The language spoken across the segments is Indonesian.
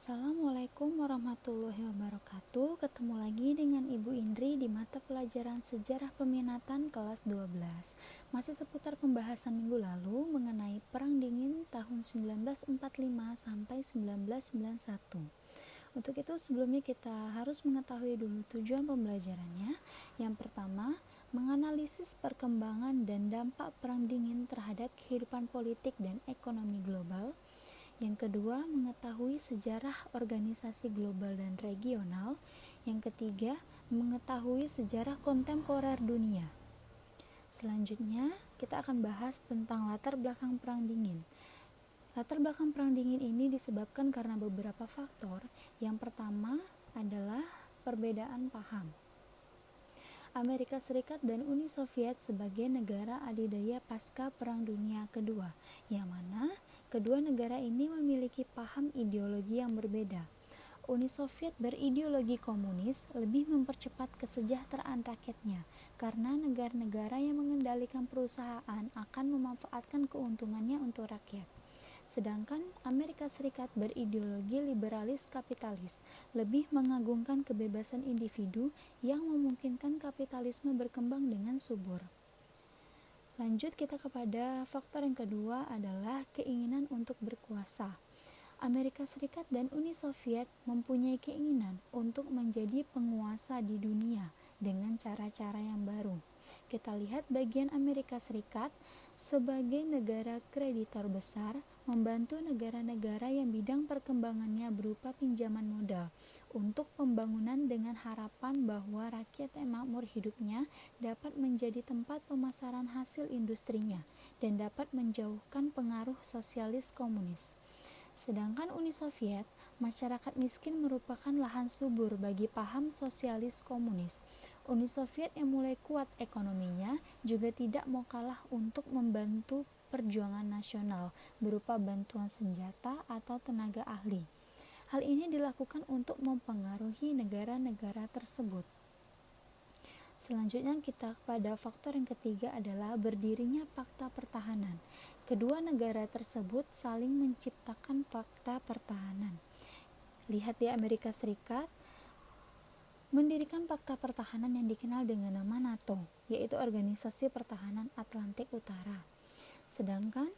Assalamualaikum warahmatullahi wabarakatuh. Ketemu lagi dengan Ibu Indri di mata pelajaran Sejarah Peminatan kelas 12. Masih seputar pembahasan minggu lalu mengenai Perang Dingin tahun 1945 sampai 1991. Untuk itu sebelumnya kita harus mengetahui dulu tujuan pembelajarannya. Yang pertama, menganalisis perkembangan dan dampak Perang Dingin terhadap kehidupan politik dan ekonomi global. Yang kedua, mengetahui sejarah organisasi global dan regional. Yang ketiga, mengetahui sejarah kontemporer dunia. Selanjutnya, kita akan bahas tentang latar belakang Perang Dingin. Latar belakang Perang Dingin ini disebabkan karena beberapa faktor. Yang pertama adalah perbedaan paham. Amerika Serikat dan Uni Soviet sebagai negara adidaya pasca Perang Dunia Kedua, yang mana kedua negara ini memiliki paham ideologi yang berbeda. Uni Soviet berideologi komunis lebih mempercepat kesejahteraan rakyatnya karena negara-negara yang mengendalikan perusahaan akan memanfaatkan keuntungannya untuk rakyat. Sedangkan Amerika Serikat berideologi liberalis kapitalis, lebih mengagungkan kebebasan individu yang memungkinkan kapitalisme berkembang dengan subur. Lanjut kita kepada faktor yang kedua adalah keinginan untuk berkuasa. Amerika Serikat dan Uni Soviet mempunyai keinginan untuk menjadi penguasa di dunia dengan cara-cara yang baru. Kita lihat bagian Amerika Serikat sebagai negara kreditor besar membantu negara-negara yang bidang perkembangannya berupa pinjaman modal untuk pembangunan dengan harapan bahwa rakyat yang makmur hidupnya dapat menjadi tempat pemasaran hasil industrinya dan dapat menjauhkan pengaruh sosialis komunis. Sedangkan Uni Soviet, masyarakat miskin merupakan lahan subur bagi paham sosialis komunis. Uni Soviet yang mulai kuat ekonominya juga tidak mau kalah untuk membantu perjuangan nasional berupa bantuan senjata atau tenaga ahli. Hal ini dilakukan untuk mempengaruhi negara-negara tersebut. Selanjutnya kita pada faktor yang ketiga adalah berdirinya fakta pertahanan. Kedua negara tersebut saling menciptakan fakta pertahanan. Lihat di Amerika Serikat mendirikan fakta pertahanan yang dikenal dengan nama NATO, yaitu Organisasi Pertahanan Atlantik Utara. Sedangkan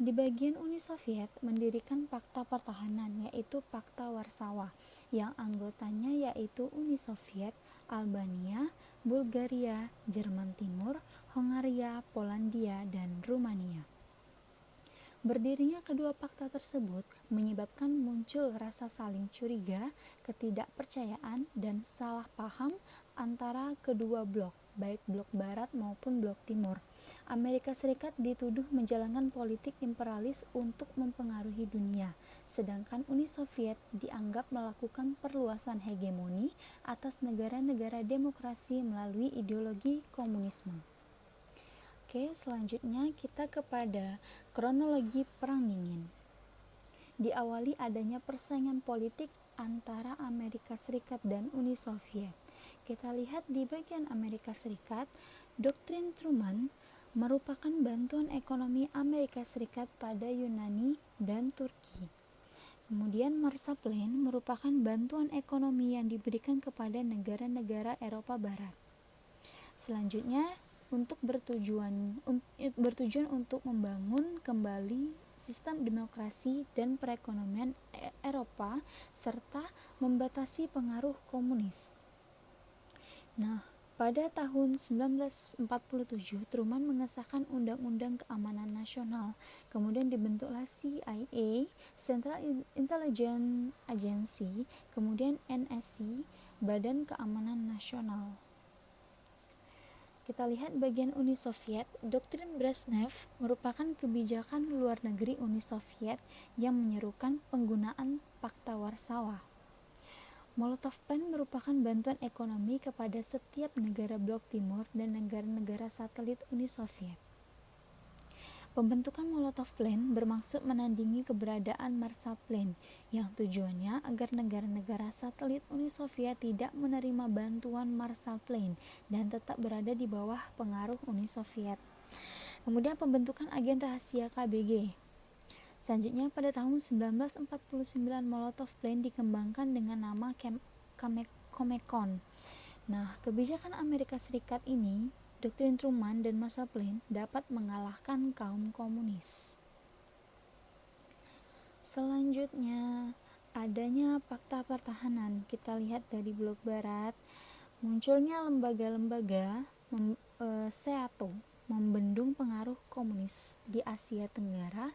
di bagian Uni Soviet mendirikan fakta pertahanan, yaitu Fakta Warsawa, yang anggotanya yaitu Uni Soviet, Albania, Bulgaria, Jerman Timur, Hongaria, Polandia, dan Rumania. Berdirinya kedua fakta tersebut menyebabkan muncul rasa saling curiga, ketidakpercayaan, dan salah paham antara kedua blok, baik blok barat maupun blok timur. Amerika Serikat dituduh menjalankan politik imperialis untuk mempengaruhi dunia, sedangkan Uni Soviet dianggap melakukan perluasan hegemoni atas negara-negara demokrasi melalui ideologi komunisme. Oke, selanjutnya kita kepada kronologi Perang Dingin. Diawali adanya persaingan politik antara Amerika Serikat dan Uni Soviet. Kita lihat di bagian Amerika Serikat, doktrin Truman merupakan bantuan ekonomi Amerika Serikat pada Yunani dan Turki. Kemudian Marshall Plan merupakan bantuan ekonomi yang diberikan kepada negara-negara Eropa Barat. Selanjutnya bertujuan untuk membangun kembali sistem demokrasi dan perekonomian Eropa serta membatasi pengaruh komunis. Nah, pada tahun 1947 Truman mengesahkan Undang-Undang Keamanan Nasional. Kemudian dibentuklah CIA, Central Intelligence Agency, kemudian NSC, Badan Keamanan Nasional. Kita lihat bagian Uni Soviet, doktrin Brezhnev merupakan kebijakan luar negeri Uni Soviet yang menyerukan penggunaan Fakta Warsawa. Molotov Plan merupakan bantuan ekonomi kepada setiap negara blok timur dan negara-negara satelit Uni Soviet. Pembentukan Molotov Plan bermaksud menandingi keberadaan Marshall Plan yang tujuannya agar negara-negara satelit Uni Soviet tidak menerima bantuan Marshall Plan dan tetap berada di bawah pengaruh Uni Soviet. Kemudian pembentukan agen rahasia KBG. Selanjutnya pada tahun 1949 Molotov Plan dikembangkan dengan nama Comecon. Nah, kebijakan Amerika Serikat ini, doktrin Truman dan Marshall Plan dapat mengalahkan kaum komunis. Selanjutnya, adanya fakta pertahanan. Kita lihat dari blok barat, munculnya lembaga-lembaga SEATO membendung pengaruh komunis di Asia Tenggara.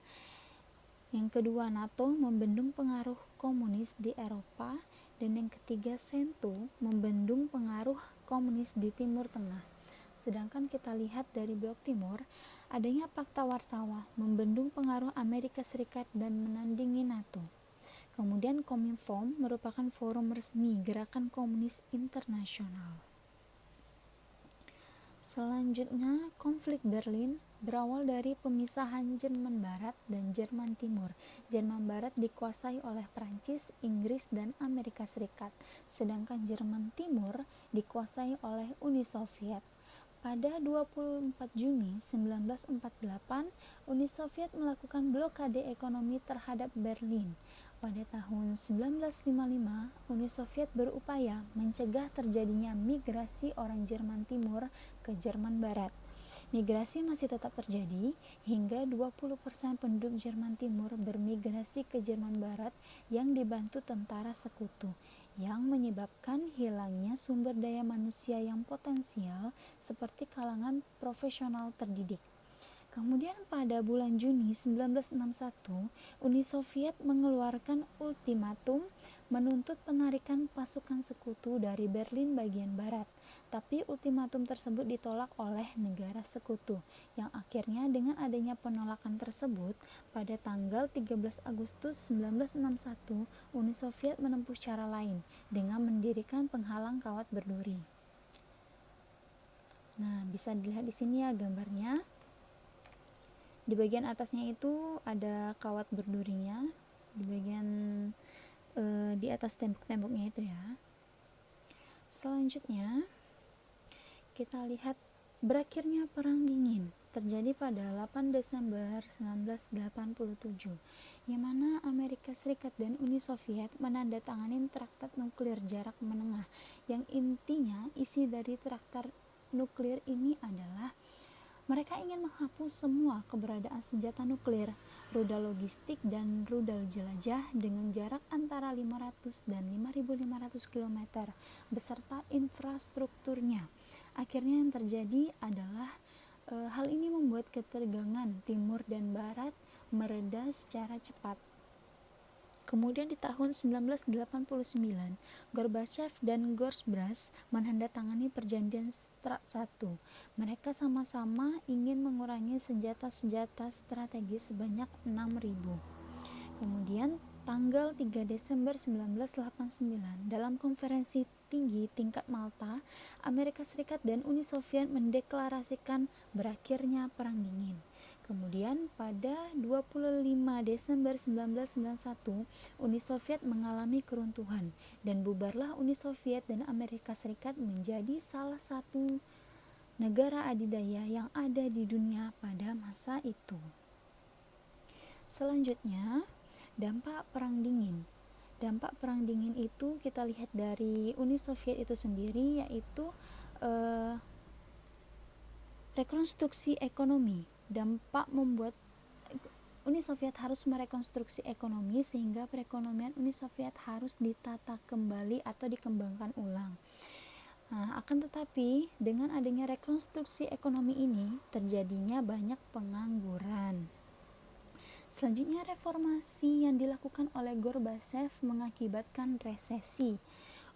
Yang kedua, NATO membendung pengaruh komunis di Eropa. Dan yang ketiga, CENTO membendung pengaruh komunis di Timur Tengah. Sedangkan kita lihat dari blok timur, adanya Fakta Warsawa membendung pengaruh Amerika Serikat dan menandingi NATO. Kemudian Kominfo merupakan forum resmi Gerakan Komunis Internasional. Selanjutnya, konflik Berlin berawal dari pemisahan Jerman Barat dan Jerman Timur. Jerman Barat dikuasai oleh Prancis, Inggris, dan Amerika Serikat, sedangkan Jerman Timur dikuasai oleh Uni Soviet. Pada 24 Juni 1948, Uni Soviet melakukan blokade ekonomi terhadap Berlin. Pada tahun 1955, Uni Soviet berupaya mencegah terjadinya migrasi orang Jerman Timur ke Jerman Barat. Migrasi masih tetap terjadi hingga 20% penduduk Jerman Timur bermigrasi ke Jerman Barat yang dibantu tentara sekutu, yang menyebabkan hilangnya sumber daya manusia yang potensial seperti kalangan profesional terdidik. Kemudian pada bulan Juni 1961, Uni Soviet mengeluarkan ultimatum menuntut penarikan pasukan sekutu dari Berlin bagian barat. Tapi ultimatum tersebut ditolak oleh negara sekutu, yang akhirnya dengan adanya penolakan tersebut, pada tanggal 13 Agustus 1961, Uni Soviet menempuh cara lain dengan mendirikan penghalang kawat berduri. Nah, bisa dilihat di sini ya gambarnya. Di bagian atasnya itu ada kawat berdurinya, di bagian di atas tembok-temboknya itu ya. Selanjutnya kita lihat berakhirnya Perang Dingin terjadi pada 8 Desember 1987, yang mana Amerika Serikat dan Uni Soviet menandatangani traktat nuklir jarak menengah, yang intinya isi dari traktat nuklir ini adalah mereka ingin menghapus semua keberadaan senjata nuklir, rudal logistik, dan rudal jelajah dengan jarak antara 500 dan 5.500 km beserta infrastrukturnya. Akhirnya yang terjadi adalah hal ini membuat ketegangan Timur dan Barat mereda secara cepat. Kemudian di tahun 1989, Gorbachev dan Gorbachov menandatangani perjanjian START 1. Mereka sama-sama ingin mengurangi senjata-senjata strategis sebanyak 6.000. Kemudian tanggal 3 Desember 1989, dalam konferensi tinggi tingkat Malta, Amerika Serikat dan Uni Soviet mendeklarasikan berakhirnya Perang Dingin. Kemudian pada 25 Desember 1991, Uni Soviet mengalami keruntuhan dan bubarlah Uni Soviet dan Amerika Serikat menjadi salah satu negara adidaya yang ada di dunia pada masa itu. Selanjutnya, dampak Perang Dingin. Dampak Perang Dingin itu kita lihat dari Uni Soviet itu sendiri, yaitu rekonstruksi ekonomi. Dampak membuat Uni Soviet harus merekonstruksi ekonomi sehingga perekonomian Uni Soviet harus ditata kembali atau dikembangkan ulang. Nah, akan tetapi dengan adanya rekonstruksi ekonomi ini terjadinya banyak pengangguran. Selanjutnya, reformasi yang dilakukan oleh Gorbachev mengakibatkan resesi.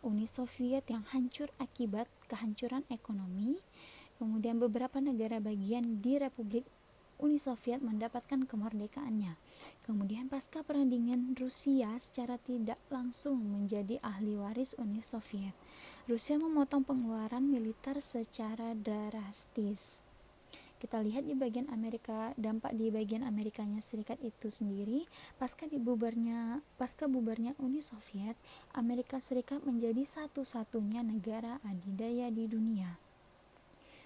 Uni Soviet yang hancur akibat kehancuran ekonomi. Kemudian beberapa negara bagian di Republik Uni Soviet mendapatkan kemerdekaannya. Kemudian pasca Perang Dingin, Rusia secara tidak langsung menjadi ahli waris Uni Soviet. Rusia memotong pengeluaran militer secara drastis. Kita lihat di bagian Amerika, dampak di bagian Amerikanya Serikat itu sendiri, pasca bubarnya Uni Soviet, Amerika Serikat menjadi satu-satunya negara adidaya di dunia.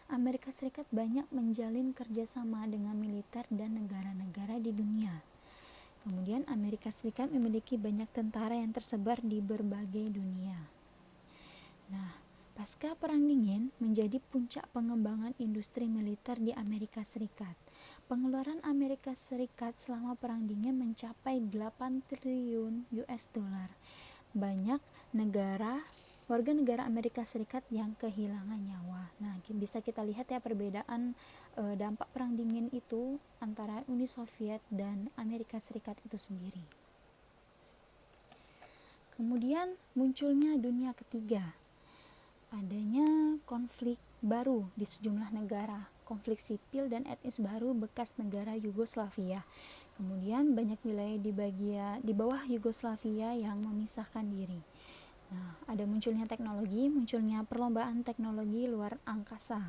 Amerika Serikat banyak menjalin kerjasama dengan militer dan negara-negara di dunia. Kemudian Amerika Serikat memiliki banyak tentara yang tersebar di berbagai dunia. Nah, pasca Perang Dingin menjadi puncak pengembangan industri militer di Amerika Serikat. Pengeluaran Amerika Serikat selama Perang Dingin mencapai 8 triliun US dollar. Banyak warga negara Amerika Serikat yang kehilangan nyawa. Nah, bisa kita lihat ya perbedaan dampak Perang Dingin itu antara Uni Soviet dan Amerika Serikat itu sendiri. Kemudian munculnya dunia ketiga. Adanya konflik baru di sejumlah negara, konflik sipil dan etnis baru bekas negara Yugoslavia. Kemudian banyak wilayah di bawah Yugoslavia yang memisahkan diri. Nah, ada munculnya teknologi, munculnya perlombaan teknologi luar angkasa.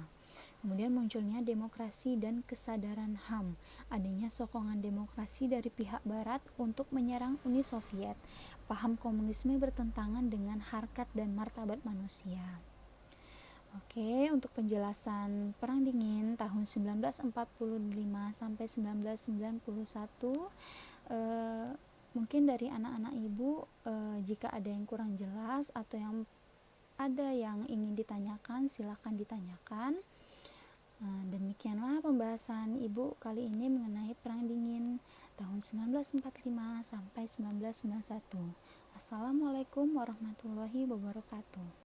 Kemudian munculnya demokrasi dan kesadaran HAM, adanya sokongan demokrasi dari pihak barat untuk menyerang Uni Soviet. Paham komunisme bertentangan dengan harkat dan martabat manusia. Oke, untuk penjelasan Perang Dingin tahun 1945 sampai 1991, mungkin dari anak-anak ibu jika ada yang kurang jelas atau ada yang ingin ditanyakan, silakan ditanyakan. Demikianlah pembahasan ibu kali ini mengenai Perang Dingin tahun 1945 sampai 1991. Assalamualaikum warahmatullahi wabarakatuh.